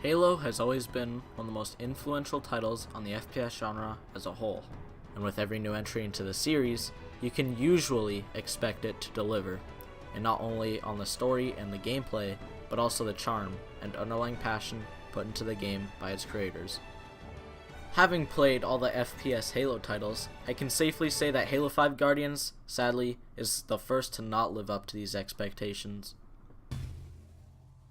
Halo has always been one of the most influential titles on the FPS genre as a whole, and with every new entry into the series, you can usually expect it to deliver, and not only on the story and the gameplay, but also the charm and underlying passion put into the game by its creators. Having played all the FPS Halo titles, I can safely say that Halo 5 Guardians, sadly, is the first to not live up to these expectations.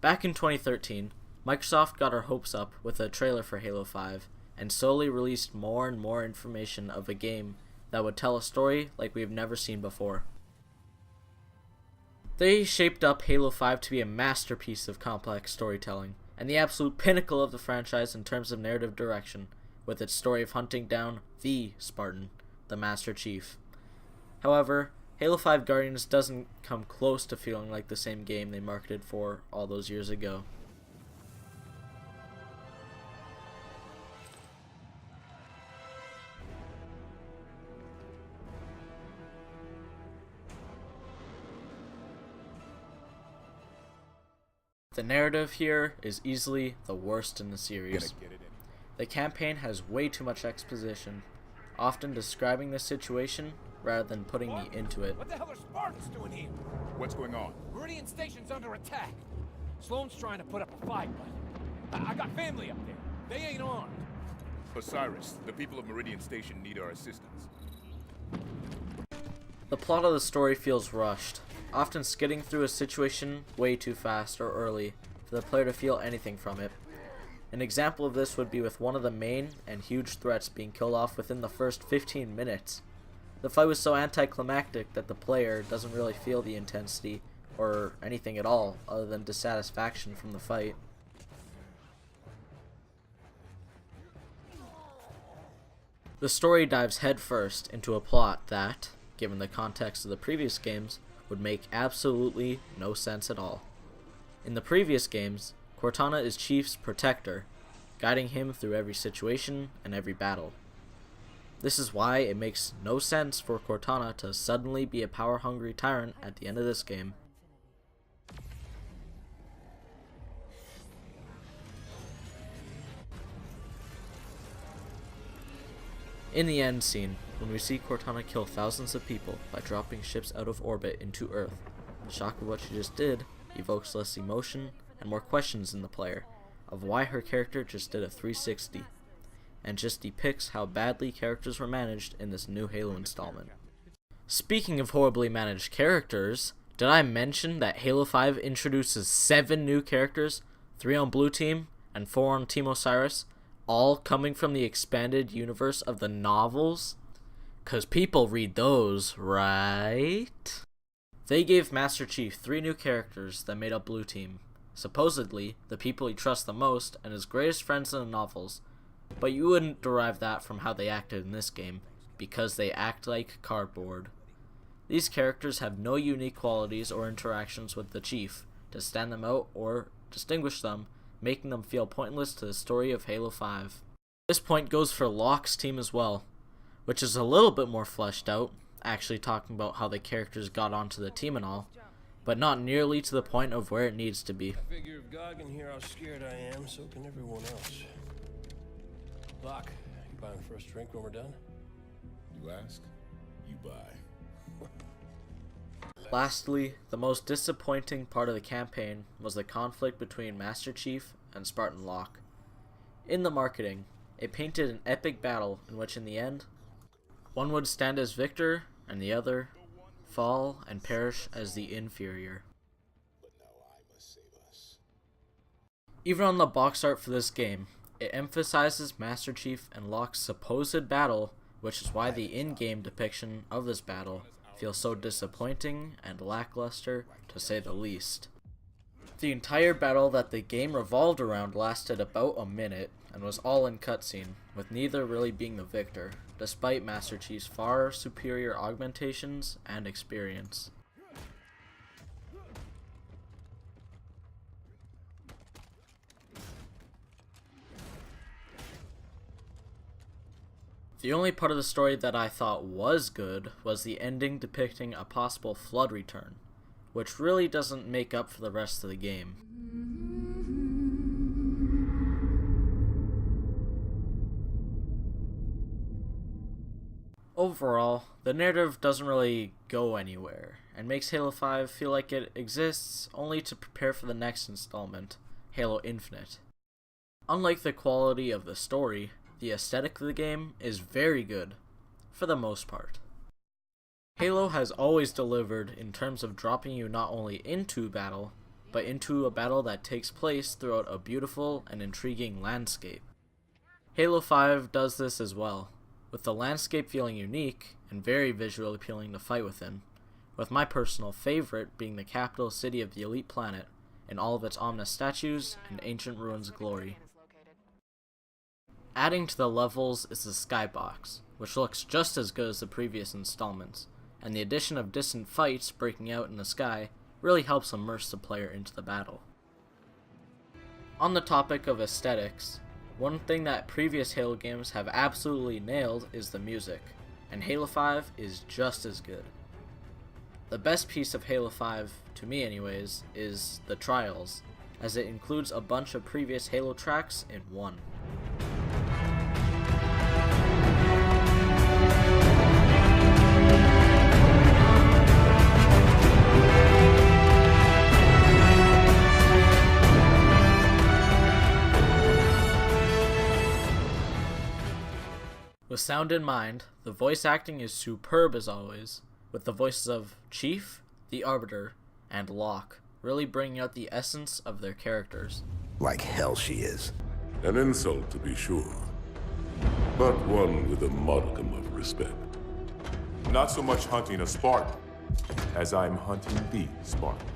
Back in 2013, Microsoft got our hopes up with a trailer for Halo 5, and slowly released more and more information of a game that would tell a story like we've never seen before. They shaped up Halo 5 to be a masterpiece of complex storytelling, and the absolute pinnacle of the franchise in terms of narrative direction, with its story of hunting down the Spartan, the Master Chief. However, Halo 5 Guardians doesn't come close to feeling like the same game they marketed for all those years ago. The narrative here is easily the worst in the series. The campaign has way too much exposition, often describing the situation rather than putting me into it. What the hell are Spartans doing here? What's going on? Meridian Station's under attack. Sloane's trying to put up a fight, but I got family up there. They ain't armed. Osiris, the people of Meridian Station need our assistance. The plot of the story feels rushed, often skidding through a situation way too fast or early for the player to feel anything from it. An example of this would be with one of the main and huge threats being killed off within the first 15 minutes. The fight was so anticlimactic that the player doesn't really feel the intensity or anything at all other than dissatisfaction from the fight. The story dives headfirst into a plot that, given the context of the previous games, would make absolutely no sense at all. In the previous games, Cortana is Chief's protector, guiding him through every situation and every battle. This is why it makes no sense for Cortana to suddenly be a power-hungry tyrant at the end of this game. In the end scene, when we see Cortana kill thousands of people by dropping ships out of orbit into Earth, the shock of what she just did evokes less emotion and more questions in the player of why her character just did a 360, and just depicts how badly characters were managed in this new Halo installment. Speaking of horribly managed characters, did I mention that Halo 5 introduces 7 new characters, 3 on Blue Team and 4 on Team Osiris, all coming from the expanded universe of the novels? 'Cause people read those, right? They gave Master Chief 3 new characters that made up Blue Team, supposedly the people he trusts the most and his greatest friends in the novels, but you wouldn't derive that from how they acted in this game, because they act like cardboard. These characters have no unique qualities or interactions with the Chief to stand them out or distinguish them, making them feel pointless to the story of Halo 5. This point goes for Locke's team as well, which is a little bit more fleshed out, actually talking about how the characters got onto the team and all, but not nearly to the point of where it needs to be. I figure if God can hear how scared I am, so can everyone else. Locke, you buying the first drink when we're done? You ask, you buy. Lastly, the most disappointing part of the campaign was the conflict between Master Chief and Spartan Locke. In the marketing, it painted an epic battle in which in the end, one would stand as victor and the other fall and perish as the inferior. Even on the box art for this game, it emphasizes Master Chief and Locke's supposed battle, which is why the in-game depiction of this battle feels so disappointing and lackluster, to say the least. The entire battle that the game revolved around lasted about a minute and was all in cutscene, with neither really being the victor, despite Master Chief's far superior augmentations and experience. The only part of the story that I thought was good was the ending depicting a possible Flood return, which really doesn't make up for the rest of the game. Overall, the narrative doesn't really go anywhere, and makes Halo 5 feel like it exists only to prepare for the next installment, Halo Infinite. Unlike the quality of the story, the aesthetic of the game is very good, for the most part. Halo has always delivered in terms of dropping you not only into battle, but into a battle that takes place throughout a beautiful and intriguing landscape. Halo 5 does this as well, with the landscape feeling unique and very visually appealing to fight within, with my personal favorite being the capital city of the elite planet and all of its ominous statues and ancient ruins glory. Adding to the levels is the skybox, which looks just as good as the previous installments, and the addition of distant fights breaking out in the sky really helps immerse the player into the battle. On the topic of aesthetics, one thing that previous Halo games have absolutely nailed is the music, and Halo 5 is just as good. The best piece of Halo 5, to me anyways, is the Trials, as it includes a bunch of previous Halo tracks in one. With sound in mind, the voice acting is superb as always, with the voices of Chief, the Arbiter, and Locke really bringing out the essence of their characters. Like hell she is. An insult, to be sure, but one with a modicum of respect. Not so much hunting a Spartan, as I'm hunting the Spartan.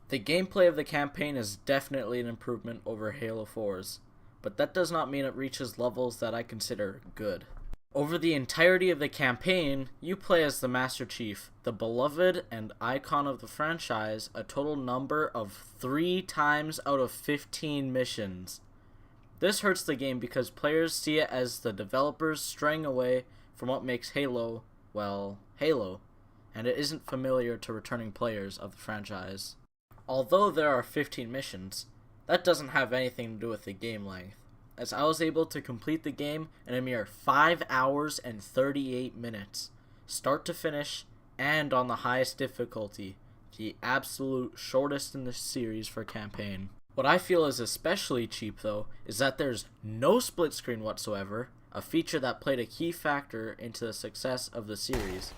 The gameplay of the campaign is definitely an improvement over Halo 4's, but that does not mean it reaches levels that I consider good. Over the entirety of the campaign, you play as the Master Chief, the beloved and icon of the franchise, a total number of 3 times out of 15 missions. This hurts the game because players see it as the developers straying away from what makes Halo, well, Halo, and it isn't familiar to returning players of the franchise. Although there are 15 missions, that doesn't have anything to do with the game length, as I was able to complete the game in a mere 5 hours and 38 minutes, start to finish, and on the highest difficulty, the absolute shortest in the series for campaign. What I feel is especially cheap though, is that there's no split screen whatsoever, a feature that played a key factor into the success of the series.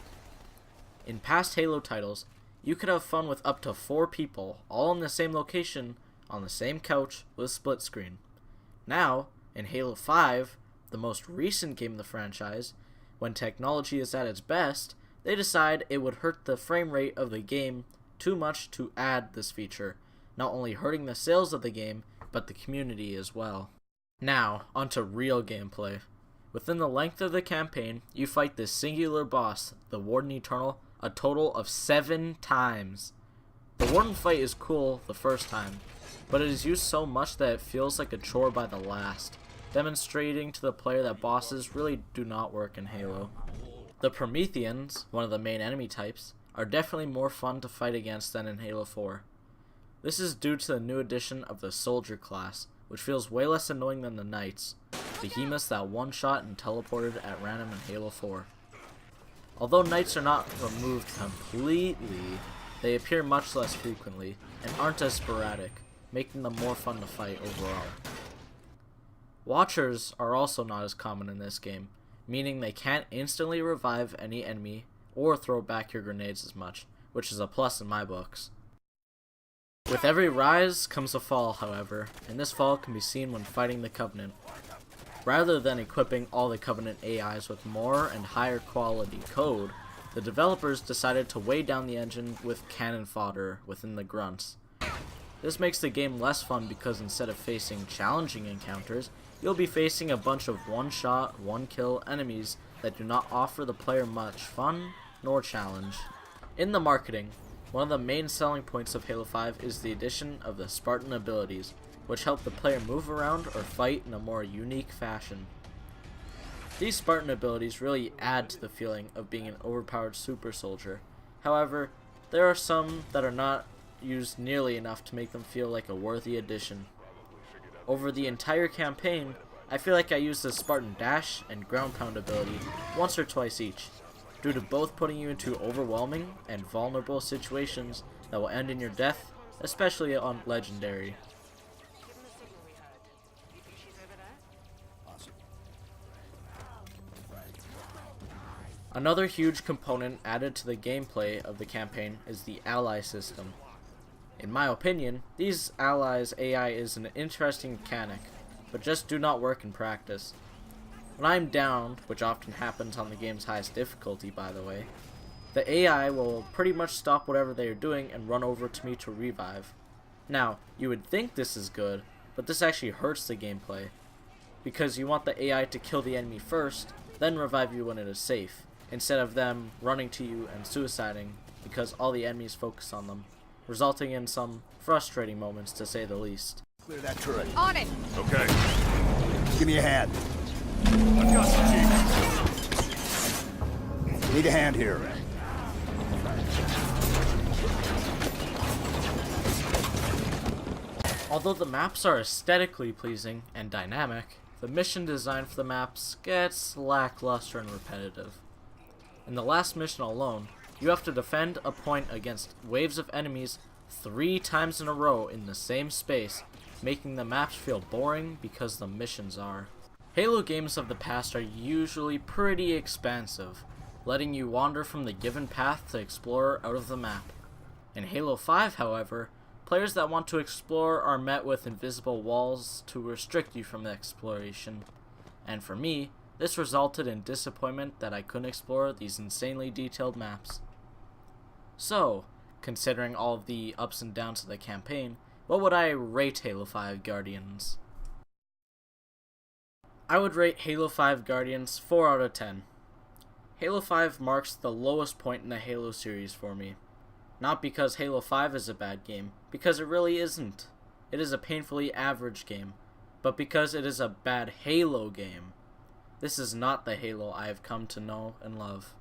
In past Halo titles, you could have fun with up to 4 people, all in the same location, on the same couch, with split screen. Now, in Halo 5, the most recent game of the franchise, when technology is at its best, they decide it would hurt the frame rate of the game too much to add this feature, not only hurting the sales of the game, but the community as well. Now, onto real gameplay. Within the length of the campaign, you fight this singular boss, the Warden Eternal, a total of 7 times. The Warden fight is cool the first time, but it is used so much that it feels like a chore by the last, demonstrating to the player that bosses really do not work in Halo. The Prometheans, one of the main enemy types, are definitely more fun to fight against than in Halo 4. This is due to the new addition of the Soldier class, which feels way less annoying than the Knights, behemoths that one-shot and teleported at random in Halo 4. Although Knights are not removed completely, they appear much less frequently, and aren't as sporadic, making them more fun to fight overall. Watchers are also not as common in this game, meaning they can't instantly revive any enemy or throw back your grenades as much, which is a plus in my books. With every rise comes a fall, however, and this fall can be seen when fighting the Covenant. Rather than equipping all the Covenant AIs with more and higher quality code, the developers decided to weigh down the engine with cannon fodder within the grunts. This makes the game less fun because instead of facing challenging encounters, you'll be facing a bunch of one-shot, one-kill enemies that do not offer the player much fun nor challenge. In the marketing, one of the main selling points of Halo 5 is the addition of the Spartan abilities, which help the player move around or fight in a more unique fashion. These Spartan abilities really add to the feeling of being an overpowered super soldier. However, there are some that are not used nearly enough to make them feel like a worthy addition. Over the entire campaign, I feel like I used the Spartan Dash and Ground Pound ability once or twice each, due to both putting you into overwhelming and vulnerable situations that will end in your death, especially on Legendary. Another huge component added to the gameplay of the campaign is the ally system. In my opinion, these allies' AI is an interesting mechanic, but just do not work in practice. When I'm downed, which often happens on the game's highest difficulty by the way, the AI will pretty much stop whatever they are doing and run over to me to revive. Now, you would think this is good, but this actually hurts the gameplay, because you want the AI to kill the enemy first, then revive you when it is safe, instead of them running to you and suiciding because all the enemies focus on them, resulting in some frustrating moments to say the least. Clear that turret. On it! Okay. Give me a hand. I've got you, Chief. Need a hand here. Although the maps are aesthetically pleasing and dynamic, the mission design for the maps gets lackluster and repetitive. In the last mission alone, you have to defend a point against waves of enemies 3 times in a row in the same space, making the maps feel boring because the missions are. Halo games of the past are usually pretty expansive, letting you wander from the given path to explore out of the map. In Halo 5, however, players that want to explore are met with invisible walls to restrict you from the exploration, and for me, this resulted in disappointment that I couldn't explore these insanely detailed maps. So, considering all of the ups and downs of the campaign, what would I rate Halo 5 Guardians? I would rate Halo 5 Guardians 4 out of 10. Halo 5 marks the lowest point in the Halo series for me. Not because Halo 5 is a bad game, because it really isn't. It is a painfully average game, but because it is a bad Halo game. This is not the Halo I have come to know and love.